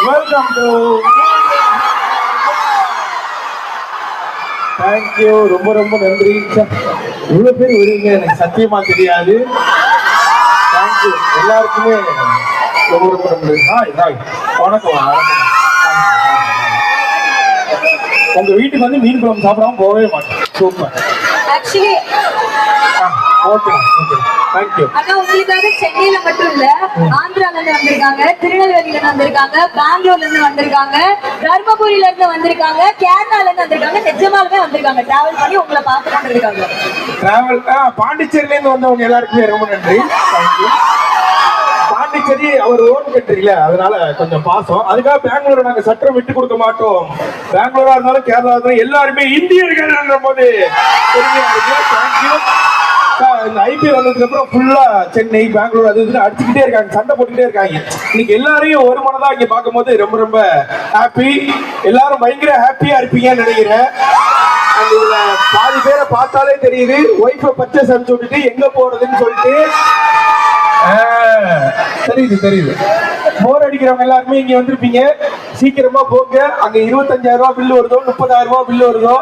Welcome to. Thank you, ரொம்ப ரொம்ப நன்றி. இவ்வளவு பேர் வருவீங்க எனக்கு சத்தியமா தெரியாது. தேங்க்யூ எல்லாருக்குமே ரொம்ப ரொம்ப நன்றி. ஹாய் ஹாய், வணக்கம். உங்க வீட்டுக்கு வந்து மீன் குழம்பு சாப்பிடாம போகவே மாட்டேன். Super. Actually okay okay, thank you. ஆனா உங்களுக்காக சென்னையில மட்டும் இல்ல, ஆந்திரால இருந்து வந்திருக்காங்க, திருநெல்வேலியில இருந்து வந்திருக்காங்க, பெங்களூர்ல இருந்து வந்திருக்காங்க, தர்மபுரியில இருந்து வந்திருக்காங்க, கேரளால இருந்து வந்திருக்காங்க, நிஜமாலுமே வந்திருக்காங்க. டிராவல் பண்ணி உங்களை பார்த்து கொண்டிருக்காங்க. டிராவல் பாண்டிச்சேரியில இருந்து வந்தவங்க எல்லாருக்குமே ரொம்ப நன்றி. தேங்க்யூ. பாண்டிச்சேரி அவர் ஓன் கண்ட்ரில, அதனால கொஞ்சம் பாசம். அதுக்காக பெங்களூரை நாங்க சட்டம் விட்டு கொடுக்க மாட்டோம். பெங்களூரா இருந்தாலும் கேரளா இருந்தாலும் எல்லாருமே இந்தியர்கள் போது பெருமையா இருக்கு. தேங்க்யூ. இந்த ஐபிஎல் வந்ததுக்கு அப்புறம் ஃபுல்லா சென்னை பெங்களூர் அது இதுன்னு அடிச்சுக்கிட்டே இருக்காங்க, சண்டை போட்டுக்கிட்டே இருக்காங்க. இன்னைக்கு எல்லாரையும் ஒரு மனதா இங்க பார்க்கும் போது ரொம்ப ரொம்ப ஹாப்பி. எல்லாரும் பயங்கர ஹாப்பியா இருப்பீங்கன்னு நினைக்கிறேன். இதுல பாதி பேரை பார்த்தாலே தெரியுது, ஒய்ஃபை பச்சை சமைச்சு விட்டுட்டு எங்க போறதுன்னு சொல்லிட்டு தெரியுது தெரியுது. போர் அடிக்கிறவங்க எல்லாருமே இங்க வந்திருப்பீங்க. சீக்கிரமா போங்க. அங்க 25,000 ரூபாய் பில்லு வருதோ, 30,000 ரூபாய் பில்லு வருதோ,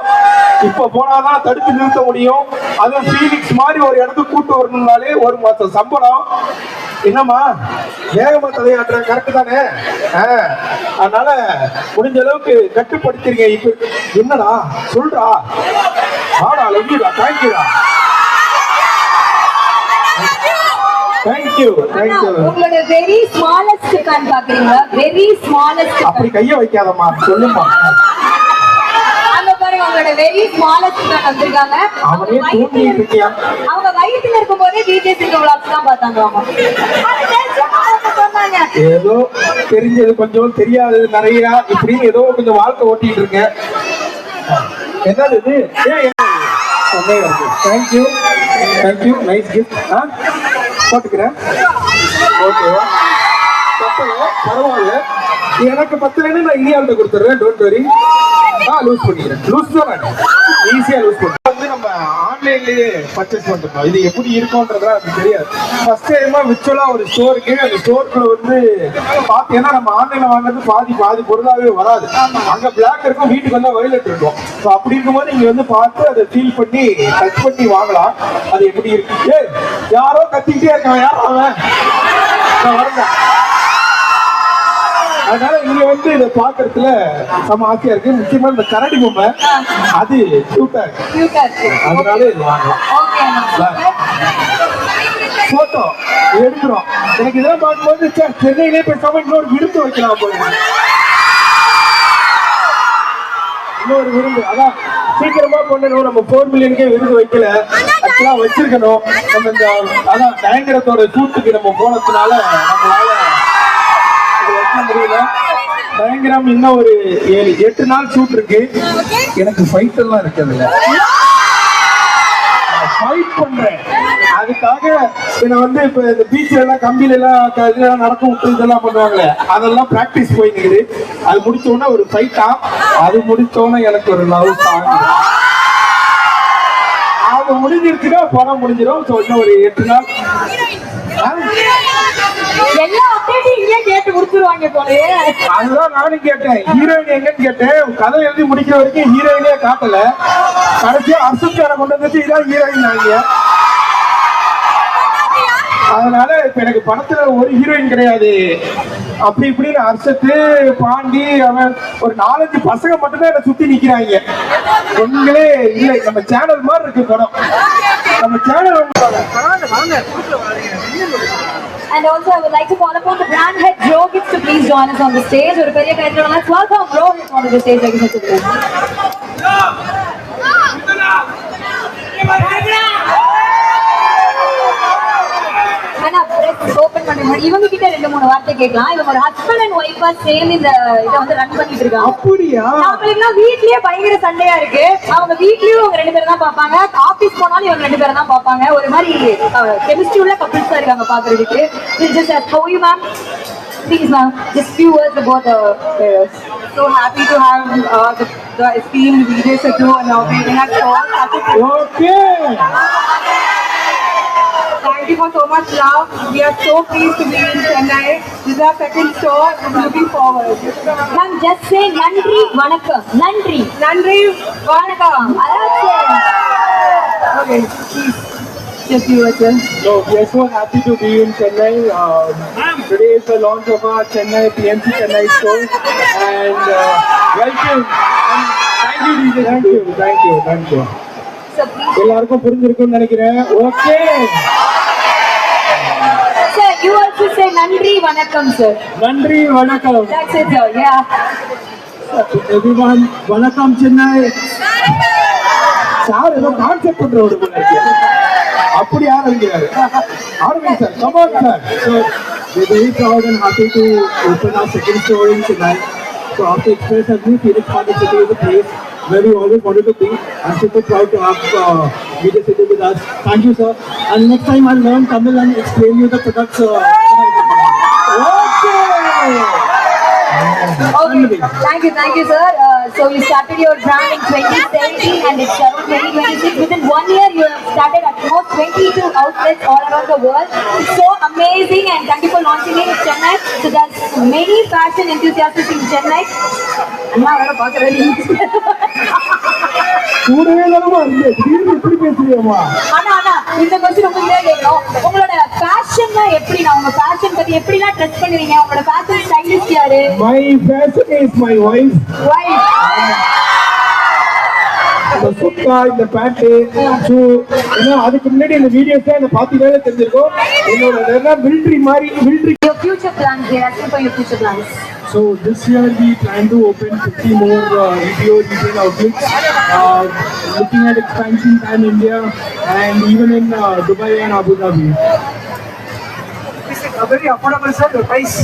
இப்ப போனாதான் தடுத்து நிறுத்த முடியும். அதுவும் ஃபீனிக்ஸ் மாதிரி ஒரு இடத்துக்கு கூட்டு வரணும்னாலே 1 மாசம் சம்பளம். என்னம்மா வேகமா தலையாட்டுற, கரெக்ட் தானே? அதனால முடிஞ்ச அளவுக்கு கட்டுப்படுத்திருங்க. இப்ப என்னடா சொல்றா, ஆடா லவ்யூடா, தேங்க்யூடா. Thank you thank you. உங்களோட வெரி ஸ்மாலஸ்ட் ஃபேன் பாக்குறீங்களா? Very smallest. அப்படி கைய வைக்காதம்மா, சொல்லுமா. அங்க பாருங்க, உங்களோட வெரி ஸ்மாலஸ்ட் ஃபேன் வந்திருக்காங்க. அவனே தூங்கிட்டு இருக்கியா? அவங்க வயித்துல இருக்கும்போதே டிஜே சிங்க vlogs தான் பார்த்தாங்க. சொன்னாங்க ஏதோ தெரிஞ்சது கொஞ்சம், தெரியாதது நிறைய, இப்படி ஏதோ கொஞ்சம் வாழ்க்கை ஓட்டிட்டு இருக்கேன். என்னது இது? Thank you thank you, nice gift. போட்டுக்கிறேன். ஓகேவா, பரவாயில்ல. எனக்கு 10 நான் இந்தியாவிட்ட கொடுத்துறேன். Don't worry. லூஸ் பண்ணிக்கிறேன். லூஸ் தான், ஈஸியா லூஸ் பண்ணுறேன். வந்து நம்ம ஆன்லைன்லயே பர்ச்சேஸ் பண்ணிருக்கோம். இது எப்படி இருக்கும்ன்றதா எனக்கு தெரியாது. ஃபர்ஸ்ட் டைமா விர்ச்சுவலா ஒரு ஸ்டோருக்கு, அந்த ஸ்டோருக்குள்ள வந்து பார்த்தீங்கன்னா நம்ம ஆன்லைன்ல வாங்குறது பாதி பொருளாவே வராது. அங்க பிளாக் இருக்கும், வீட்டுக்கு வந்தா வயலட் இருக்கும். ஸோ அப்படி இருக்கும்போது நீங்க வந்து பார்த்து அதை ஃபீல் பண்ணி டச் பண்ணி வாங்கலாம். அது எப்படி இருக்கு? யாரோ கத்திக்கிட்டே இருக்கான், யாரோ அவன் வரல. அதனால இங்க வந்து இதை பாக்குறதுல செம ஆசையா இருக்கு. முக்கியமா இந்த கரடி பொம்மை, அது கியூட்டா இருக்கு. அதனால இது வாங்கலாம். போட்டோ எடுக்கிறோம். எனக்கு இதெல்லாம் பார்க்கும்போது சென்னையிலே பேசாம இன்னொரு விருந்து வைக்கலாம் போல. இன்னொரு விருந்து, அதான் சீக்கிரமா பண்ணணும். நம்ம 4 மில்லியனுக்கே விருது வைக்கல, அதெல்லாம் வச்சிருக்கணும். நம்ம இந்த அதான் பயங்கரத்தோட சூட்டுக்கு நம்ம போனதுனால நம்மளால வைக்க முடியல. பயங்கரம் இன்னும் ஒரு 7-8 நாள் ஷூட் இருக்கு. எனக்கு ஃபைட் எல்லாம் இருக்கிறது, ஃபைட் பண்றேன். அதுக்காக என்ன வந்து இப்ப இந்த பீச்ல எல்லாம் கம்பியில எல்லாம் நடக்க விட்டு இதெல்லாம் பண்ணுவாங்களே, அதெல்லாம் பிராக்டிஸ் போயிருக்கு. அது முடிச்சோன்னா ஒரு ஃபைட்டா, அது முடிச்சோன்னா எனக்கு ஒரு லவ் சாங். அது முடிஞ்சிருச்சுன்னா படம் முடிஞ்சிடும். ஸோ இன்னும் ஒரு 8 நாள் எல்லா அப்டேட்டும் இங்கே கேட்டு முடிச்சிருவாங்க போலயே. அதுதான் நானும் கேட்டேன், ஹீரோயின் எங்கன்னு கேட்டேன். கதை எழுதி முடிக்கிற வரைக்கும் ஹீரோயினே காட்டல. கடைசியா அர்சுக்கார கொண்டு வந்துச்சு, இதான் ஹீரோயின் ஆகிய. அதனால இப்ப எனக்கு படத்துல ஒரு ஹீரோயின் கிடையாது. அப்படி இப்படின்னு அர்ஷத்து, பாண்டி, அவன் ஒரு 4-5 பசங்க மட்டும்தான் என்ன சுத்தி நிக்கிறாங்க. ஒண்ணுங்களே இல்லை. நம்ம சேனல் மாதிரி இருக்கு படம். நம்ம channel And also I would like to call upon the brand head Rohit to please join us on the stage. ஒரு பெரிய கைத்தட்டல். Let's welcome Rohit on the stage. Thank you so much. ஆனா press open பண்ணுங்க. இவங்க கிட்ட 2-3 வார்த்தை கேட்கலாம். இவங்க ஒரு ஹஸ்பண்ட் அண்ட் ஒய்ஃபா சேர்ந்து இந்த இதை வந்து ரன் பண்ணிட்டு இருக்காங்க. அப்படியா? அவங்களுக்குலாம் வீட்லயே பயங்கர சண்டையா இருக்கு. அவங்க வீட்லயும் அவங்க 2 பேரும் தான் பாப்பாங்க, ஆபீஸ் போனாலும் இவங்க 2 பேரும் தான் பாப்பாங்க. ஒரு மாதிரி கெமிஸ்ட்ரி உள்ள கப்பிள்ஸ் தான் இருக்காங்க பாக்குறதுக்கு. Just how you ma'am? Please ma'am, just few words about the players. So happy to have the esteemed Vijay Sethu and now we have all. Okay. Thank you for so much love. We are so pleased to be in Chennai. This is our second store. We're looking forward. Ma'am just say நன்றி வணக்கம். நன்றி Nandri, Vanakam. Okay, please. Just you, sir. So we are so happy to be in Chennai. Today is the launch of our Chennai PMC Chennai store, and welcome. And thank you, DJ. Thank you. So please, எல்லாருக்கும் புரிஞ்சிருக்கும்னு நினைக்கிறேன். Okay. sir, you also say நன்றி வணக்கம், sir. நன்றி வணக்கம். That's it, sir. Yeah. Everyone, வணக்கம் Chennai. Sir ஏதோ concept பண்றவர் போல இருக்கு. அப்படி ஆரம்பிக்கிறாரு. ஆரம்பி sir, come on sir. So we're very proud and happy to open our second store in Chennai. So after Express Avenue, Phoenix Market City is a place where we always wanted to be. I'm super proud to have Media City with us. Thank you, sir. And next time I'll learn Tamil and explain you the products. Okay. Thank you, sir. So you started your brand in 2017 and it's around 2026. Within 1 year, you have started at most 22 outlets all around the world. It's so amazing, and thank you for launching in Chennai. So there's many fashion enthusiasts in Chennai. அண்ணா வேற பாக்குறேன். கூடவே தானமா இருக்கு. திடீர்னு இப்படி பேசுறியம்மா? ஆனா இந்த question உங்களுக்கு கேட்கணும். உங்களோட ஃபேஷன்னா எப்படினா, உங்க ஃபேஷன் பத்தி எப்படிலாம் ட்ரெஸ் பண்ணுவீங்க? உங்களோட ஃபேஷன் ஸ்டைலிஸ்ட் யாரு? My fashion is my wife. Why? இந்த சுத்தா, இந்த பேண்ட், ஷூ, ஏன்னா அதுக்கு முன்னாடி இந்த வீடியோஸ் தான் என்ன பார்த்தீங்கன்னாலே தெரிஞ்சிருக்கும். என்னோட மிலிட்ரி மாதிரி military. Your future plans, they're asking for your future plans. So this year we plan to open 50 more retail outlets. Looking at expansion in India and even in Dubai and Abu Dhabi. It's a very affordable, sir. The price.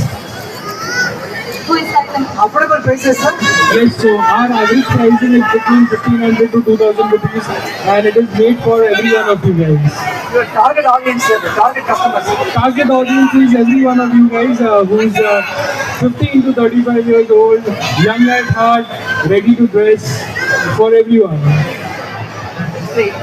Who is that? Affordable prices, sir. Yes, so our average pricing is between 1,500 to 2,000 rupees, and it is made for every one of you guys. Your target audience, sir. The target customers. Target audience is every one of you guys who is 15 to 35 years old, young at heart, ready to dress, for everyone. Great.